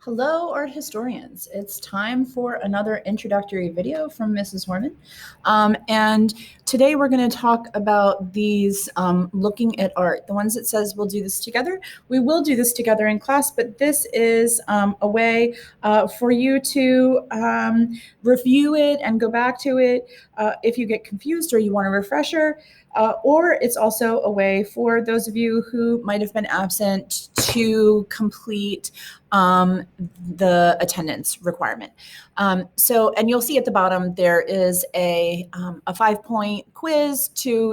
Hello, art historians. It's time for another introductory video from Mrs. Horman. And today we're going to talk about these looking at art, the ones that says we'll do this together. We will do this together in class, but this is a way for you to review it and go back to it if you get confused or you want a refresher. Or it's also a way for those of you who might have been absent to complete the attendance requirement. And you'll see at the bottom, there is a 5-point quiz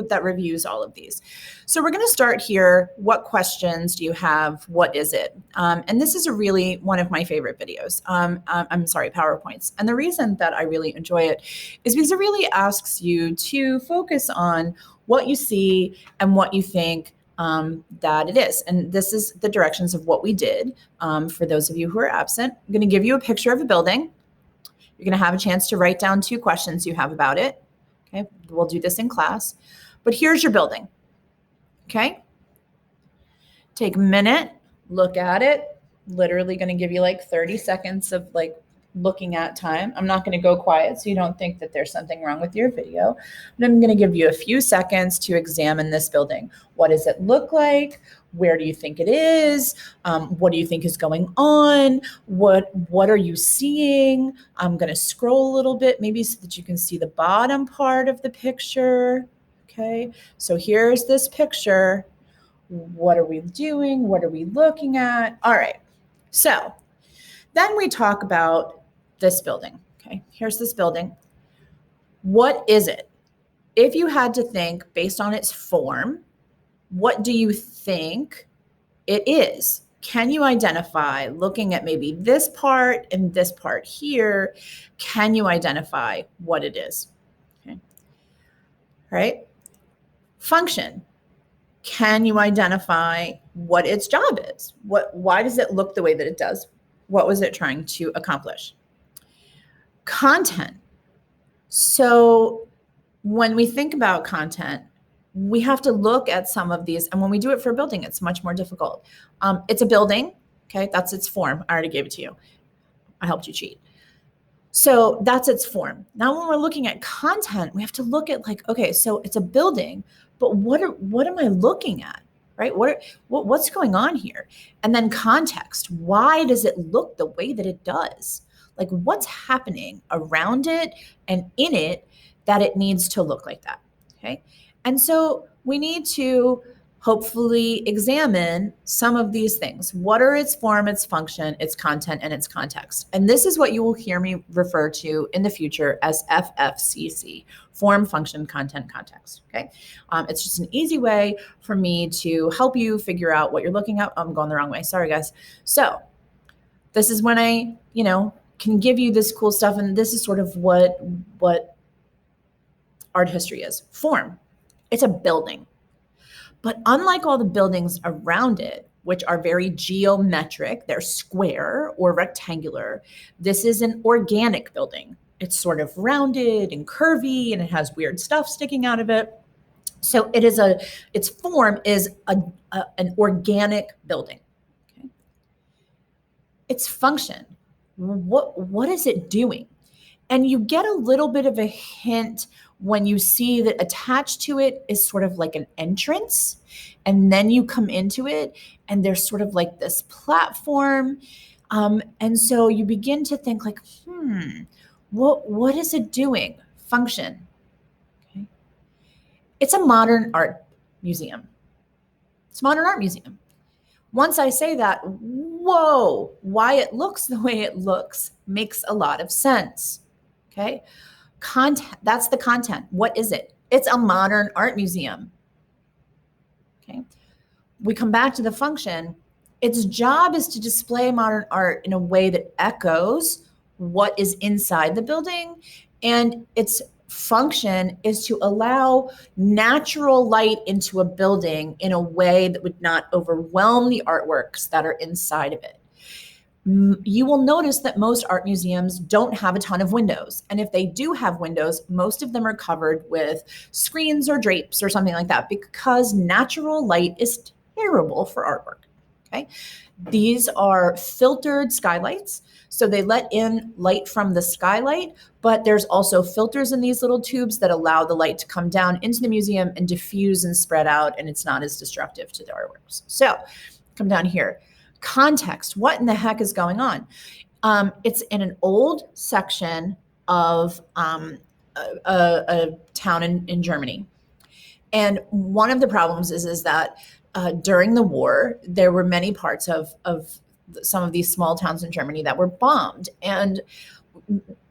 that reviews all of these. So we're going to start here. What questions do you have? What is it? And this is really one of my favorite videos. PowerPoints. And the reason that I really enjoy it is because it really asks you to focus on what you see and what you think that it is. And this is the directions of what we did. For those of you who are absent, I'm going to give you a picture of a building. You're going to have a chance to write down 2 questions you have about it. Okay, we'll do this in class. But here's your building. Okay, take a minute, look at it. Literally going to give you like 30 seconds of like looking at time. I'm not going to go quiet so you don't think that there's something wrong with your video, but I'm going to give you a few seconds to examine this building. What does it look like? Where do you think it is? What do you think is going on? What are you seeing? I'm going to scroll a little bit, maybe so that you can see the bottom part of the picture. Okay, so here's this picture. What are we doing? What are we looking at? All right, so then we talk about this building. Okay, here's this building. What is it? If you had to think based on its form, what do you think it is? Can you identify, looking at maybe this part and this part here, can you identify what it is? Okay. All right. Function. Can you identify what its job is? Why does it look the way that it does? What was it trying to accomplish? Content. So when we think about content, we have to look at some of these. And when we do it for a building, it's much more difficult. It's a building. Okay, that's its form. I already gave it to you. I helped you cheat. So that's its form. Now, when we're looking at content, we have to look at like, okay, so it's a building, but what am I looking at? Right? What's going on here? And then context. Why does it look the way that it does? Like what's happening around it and in it that it needs to look like that? Okay. And so we need to hopefully examine some of these things. What are its form, its function, its content, and its context? And this is what you will hear me refer to in the future as FFCC, form, function, content, context. Okay. It's just an easy way for me to help you figure out what you're looking at. I'm going the wrong way. Sorry, guys. So this is when I, can give you this cool stuff. And this is sort of what art history is. Form. It's a building. But unlike all the buildings around it, which are very geometric, they're square or rectangular, this is an organic building. It's sort of rounded and curvy, and it has weird stuff sticking out of it. So its form is an organic building. Okay. Its function, what is it doing? And you get a little bit of a hint when you see that attached to it is sort of like an entrance, and then you come into it and there's sort of like this platform. And so you begin to think like, what is it doing? Function. Okay. It's a modern art museum. It's a modern art museum. Once I say that, whoa, why it looks the way it looks makes a lot of sense. Okay. Content, that's the content. What is it? It's a modern art museum. Okay. We come back to the function. Its job is to display modern art in a way that echoes what is inside the building, and its function is to allow natural light into a building in a way that would not overwhelm the artworks that are inside of it. You will notice that most art museums don't have a ton of windows. And if they do have windows, most of them are covered with screens or drapes or something like that, because natural light is terrible for artwork. Okay. These are filtered skylights. So they let in light from the skylight, but there's also filters in these little tubes that allow the light to come down into the museum and diffuse and spread out, and it's not as destructive to the artworks. So come down here. Context. What in the heck is going on? It's in an old section of a town in Germany. And one of the problems is that during the war, there were many parts of some of these small towns in Germany that were bombed. And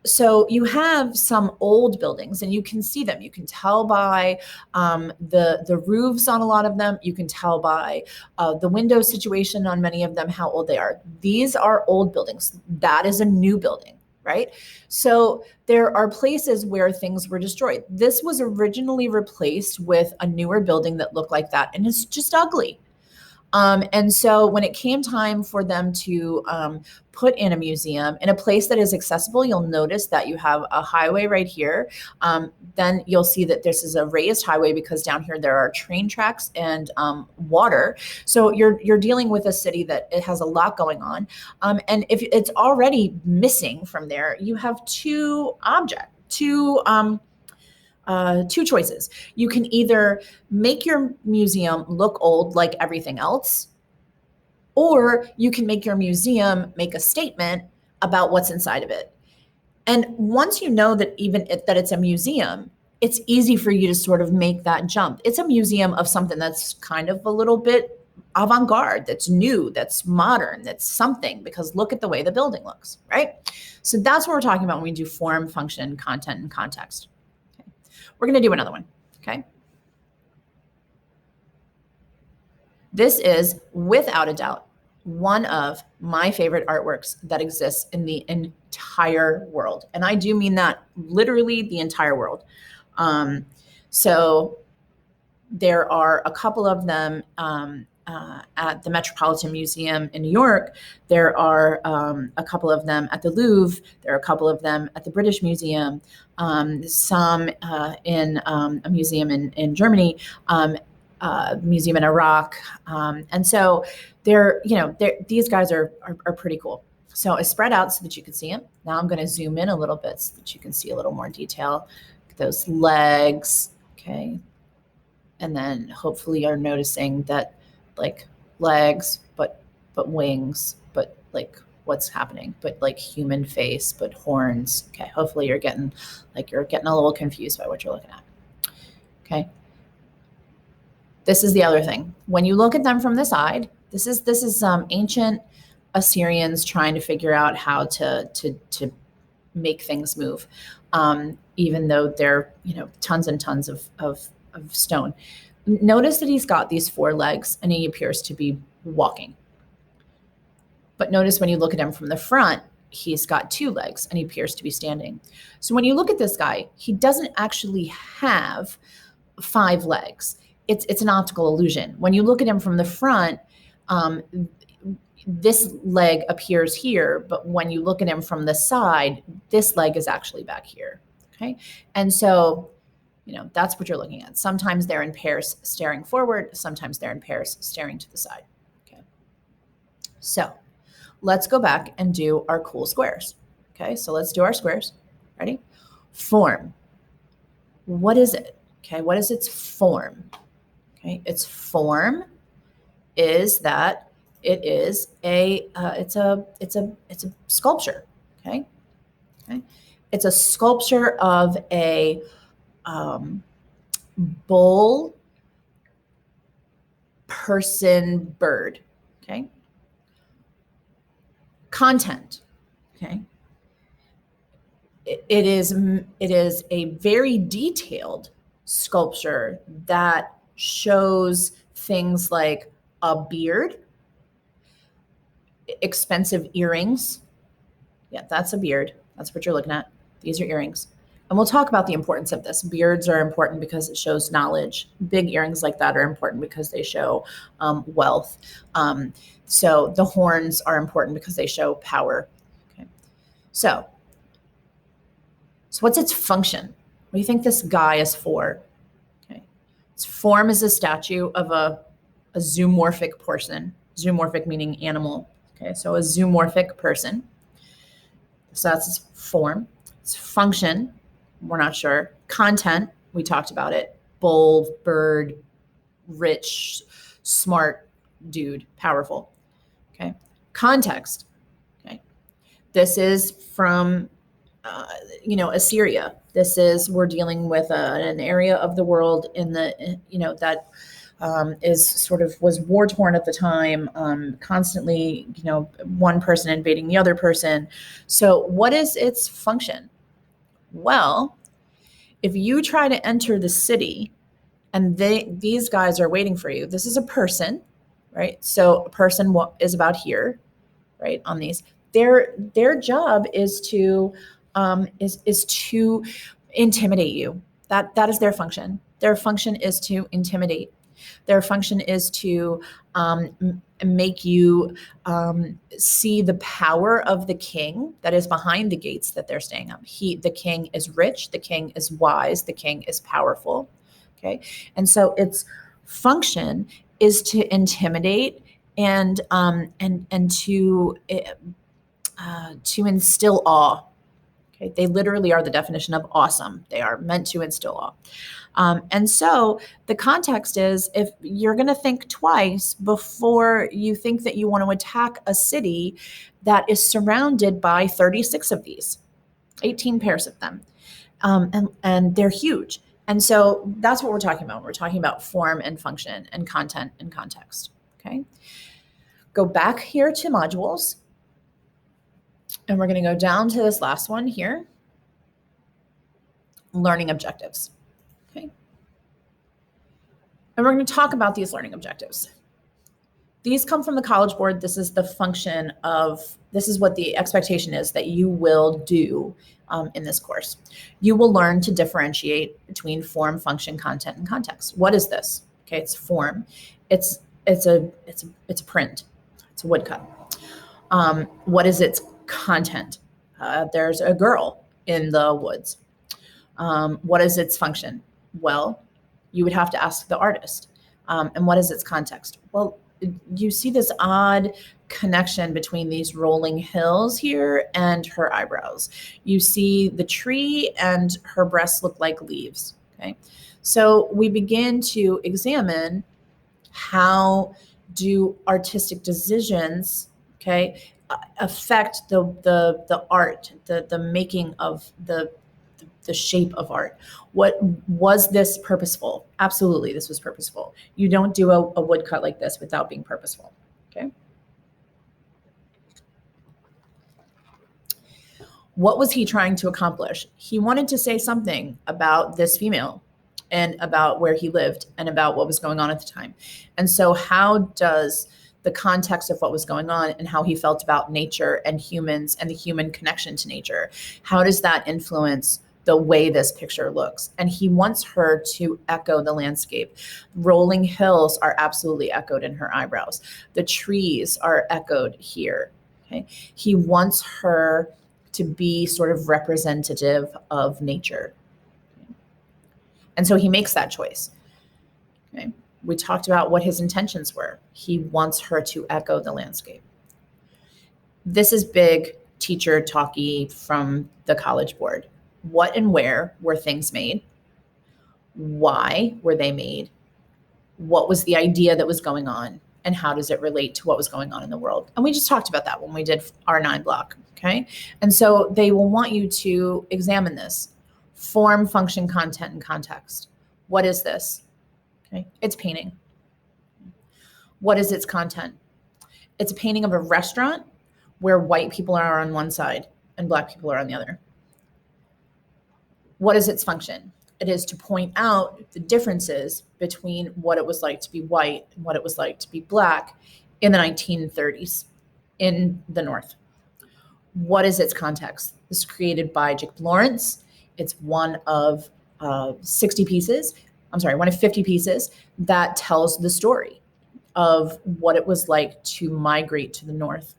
so you have some old buildings and you can see them. You can tell by the roofs on a lot of them. You can tell by the window situation on many of them, how old they are. These are old buildings. That is a new building, right? So there are places where things were destroyed. This was originally replaced with a newer building that looked like that, and it's just ugly. And so when it came time for them to put in a museum in a place that is accessible, you'll notice that you have a highway right here. Then you'll see that this is a raised highway because down here there are train tracks and water. So you're dealing with a city that it has a lot going on. And if it's already missing from there, you have two choices. You can either make your museum look old like everything else, or you can make your museum make a statement about what's inside of it. And once you know that that it's a museum, it's easy for you to sort of make that jump. It's a museum of something that's kind of a little bit avant-garde, that's new, that's modern, that's something, because look at the way the building looks, right? So that's what we're talking about when we do form, function, content, and context. We're going to do another one, okay? This is, without a doubt, one of my favorite artworks that exists in the entire world. And I do mean that literally the entire world. So there are a couple of them at the Metropolitan Museum in New York. There are a couple of them at the Louvre. There are a couple of them at the British Museum. Some in a museum in Germany, museum in Iraq. And so these guys are pretty cool. So it's spread out so that you can see them. Now I'm going to zoom in a little bit so that you can see a little more detail. Those legs, okay. And then hopefully you're noticing that like legs, but wings, but like what's happening, but like human face, but horns. Okay. Hopefully you're getting a little confused by what you're looking at. Okay. This is the other thing. When you look at them from the side, this is ancient Assyrians trying to figure out how to make things move, even though they're tons and tons of stone. Notice that he's got these 4 legs and he appears to be walking. But notice when you look at him from the front, he's got 2 legs and he appears to be standing. So when you look at this guy, he doesn't actually have 5 legs. It's an optical illusion. When you look at him from the front, this leg appears here, but when you look at him from the side, this leg is actually back here. Okay. And so, that's what you're looking at. Sometimes they're in pairs staring forward. Sometimes they're in pairs staring to the side. Okay. So let's go back and do our cool squares. Okay. So let's do our squares. Ready? Form. What is it? Okay. What is its form? Okay. Its form is that it is it's a sculpture. Okay. Okay. It's a sculpture of a bull person bird. Okay. Content. Okay. It is a very detailed sculpture that shows things like a beard, expensive earrings. Yeah, that's a beard. That's what you're looking at. These are earrings. And we'll talk about the importance of this. Beards are important because it shows knowledge. Big earrings like that are important because they show wealth. So the horns are important because they show power. Okay. So what's its function? What do you think this guy is for? Okay. Its form is a statue of a zoomorphic person. Zoomorphic meaning animal. Okay, so a zoomorphic person. So that's its form. Its function, we're not sure. Content, we talked about it. Bold, bird, rich, smart dude, powerful. Okay. Context. Okay. This is from, Assyria. This is, we're dealing with an area of the world in the, that is sort of was war torn at the time, constantly, one person invading the other person. So what is its function? Well, if you try to enter the city and these guys are waiting for you, this is a person, right? So a person is about here, right? On these, their job is to intimidate you. That is their function. Their function is to intimidate. Their function is to make you see the power of the king that is behind the gates that they're staying up. The king is rich, the king is wise, the king is powerful. Okay, and so its function is to intimidate and to instill awe. Okay, they literally are the definition of awesome. They are meant to instill awe. And so the context is, if you're going to think twice before you think that you want to attack a city that is surrounded by 36 of these, 18 pairs of them, and they're huge. And so that's what we're talking about. We're talking about form and function and content and context. Okay. Go back here to modules. And we're going to go down to this last one here. Learning objectives. Okay. And we're going to talk about these learning objectives. These come from the College Board. This is the function of, this is what the expectation is that you will do in this course. You will learn to differentiate between form, function, content, and context. What is this? Okay, it's form. It's a print. It's a woodcut. What is its content? There's a girl in the woods. What is its function? Well, you would have to ask the artist. And what is its context? Well, you see this odd connection between these rolling hills here and her eyebrows. You see the tree and her breasts look like leaves. Okay, so we begin to examine how do artistic decisions, okay, affect the art, the making of the shape of art. What was this purposeful? Absolutely, this was purposeful. You don't do a woodcut like this without being purposeful. Okay. What was he trying to accomplish? He wanted to say something about this female and about where he lived and about what was going on at the time. And so how does the context of what was going on and how he felt about nature and humans and the human connection to nature, how does that influence the way this picture looks? And he wants her to echo the landscape. Rolling hills are absolutely echoed in her eyebrows. The trees are echoed here. Okay. He wants her to be sort of representative of nature. And so he makes that choice. Okay. We talked about what his intentions were. He wants her to echo the landscape. This is big teacher talky from the College Board. What and where were things made? Why were they made? What was the idea that was going on? And how does it relate to what was going on in the world? And we just talked about that when we did our 9 block, okay? And so they will want you to examine this. Form, function, content, and context. What is this? Okay, it's painting. What is its content? It's a painting of a restaurant where white people are on one side and black people are on the other. What is its function? It is to point out the differences between what it was like to be white and what it was like to be black in the 1930s in the North. What is its context? This is created by Jacob Lawrence. It's one of 50 pieces that tells the story of what it was like to migrate to the North.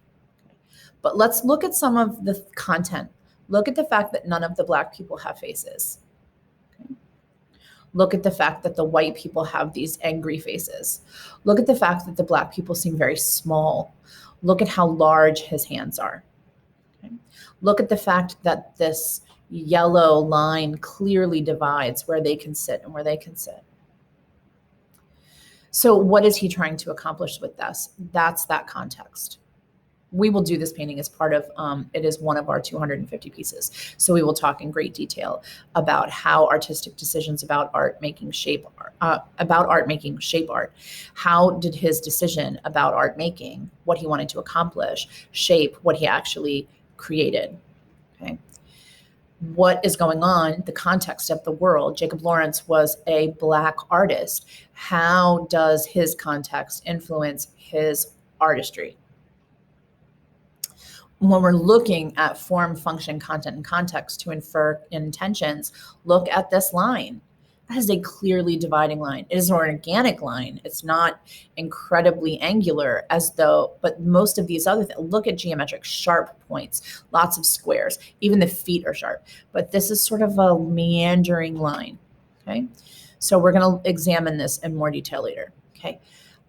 But let's look at some of the content. Look at the fact that none of the black people have faces. Okay. Look at the fact that the white people have these angry faces. Look at the fact that the Black people seem very small. Look at how large his hands are. Okay? Look at the fact that this yellow line clearly divides where they can sit and where they can sit. So what is he trying to accomplish with this? That's that context. We will do this painting as part of, it is one of our 250 pieces. So we will talk in great detail about how artistic decisions about art making shape art. How did his decision about art making, what he wanted to accomplish, shape what he actually created? Okay. What is going on, the context of the world. Jacob Lawrence was a Black artist. How does his context influence his artistry? When we're looking at form, function, content, and context to infer intentions, look at this line. That is a clearly dividing line. It is an organic line. It's not incredibly angular but most of these other things, look at geometric, sharp points, lots of squares, even the feet are sharp. But this is sort of a meandering line, okay? So we're gonna examine this in more detail later, okay?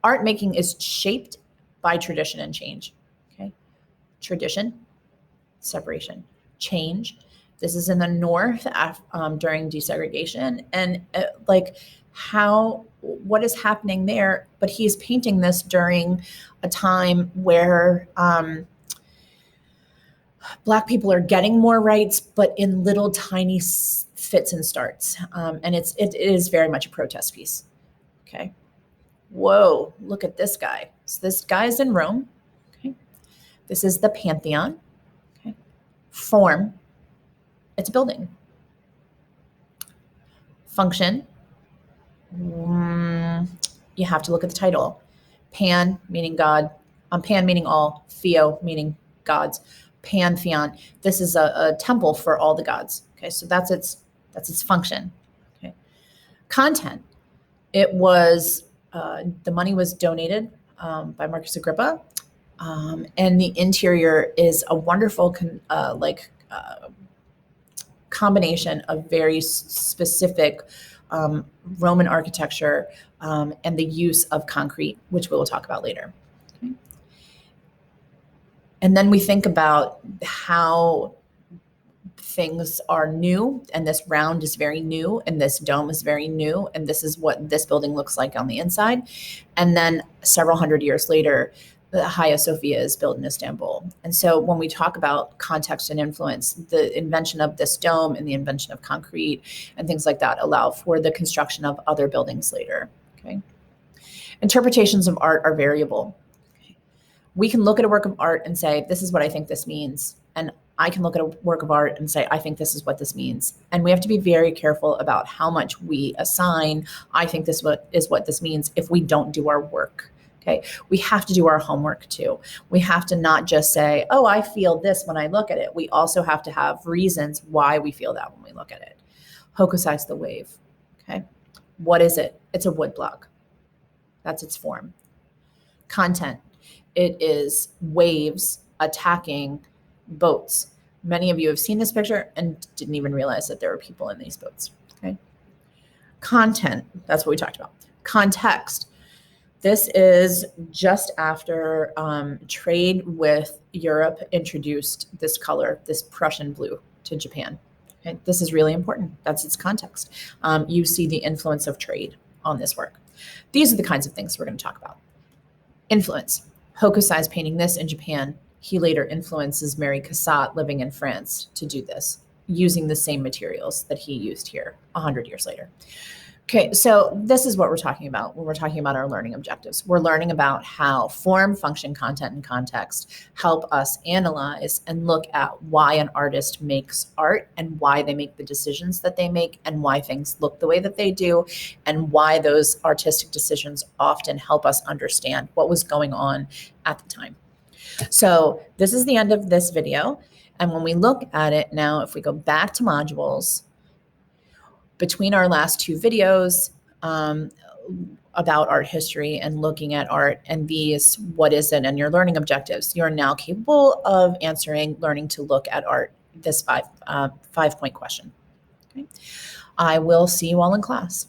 Art making is shaped by tradition and change, okay? Tradition, separation, change. This is in the North during desegregation, and what is happening there? But he's painting this during a time where Black people are getting more rights, but in little tiny fits and starts, and it is very much a protest piece. Okay, whoa! Look at this guy. So this guy's in Rome. Okay, this is the Pantheon. Okay, form. It's a building. Function, you have to look at the title. Pan, meaning God. Pan, meaning all. Theo, meaning gods. Pantheon. This is a temple for all the gods. Okay, so that's its function. Okay. Content. It was, the money was donated by Marcus Agrippa, and the interior is a wonderful combination of very specific Roman architecture and the use of concrete, which we will talk about later. Okay. And then we think about how things are new, and this round is very new, and this dome is very new, and this is what this building looks like on the inside. And then several hundred years later, the Hagia Sophia is built in Istanbul. And so when we talk about context and influence, the invention of this dome and the invention of concrete and things like that allow for the construction of other buildings later. Okay. Interpretations of art are variable. Okay. We can look at a work of art and say, this is what I think this means. And I can look at a work of art and say, I think this is what this means. And we have to be very careful about how much we assign, I think this is what this means, if we don't do our work. Okay, we have to do our homework too. We have to not just say, oh, I feel this when I look at it. We also have to have reasons why we feel that when we look at it. Hokusize the wave. Okay, what is it? It's a wood block. That's its form. Content. It is waves attacking boats. Many of you have seen this picture and didn't even realize that there were people in these boats. Okay. Content. That's what we talked about. Context. This is just after trade with Europe introduced this color, this Prussian blue, to Japan. Okay? This is really important. That's its context. You see the influence of trade on this work. These are the kinds of things we're going to talk about. Influence. Hokusai is painting this in Japan. He later influences Mary Cassatt living in France to do this, using the same materials that he used here 100 years later. Okay, so this is what we're talking about when we're talking about our learning objectives. We're learning about how form, function, content, and context help us analyze and look at why an artist makes art and why they make the decisions that they make and why things look the way that they do and why those artistic decisions often help us understand what was going on at the time. So this is the end of this video. And when we look at it now, if we go back to modules, between our last two videos about art history and looking at art and these, what is it, and your learning objectives, you're now capable of answering, learning to look at art, this five-point question. Okay. I will see you all in class.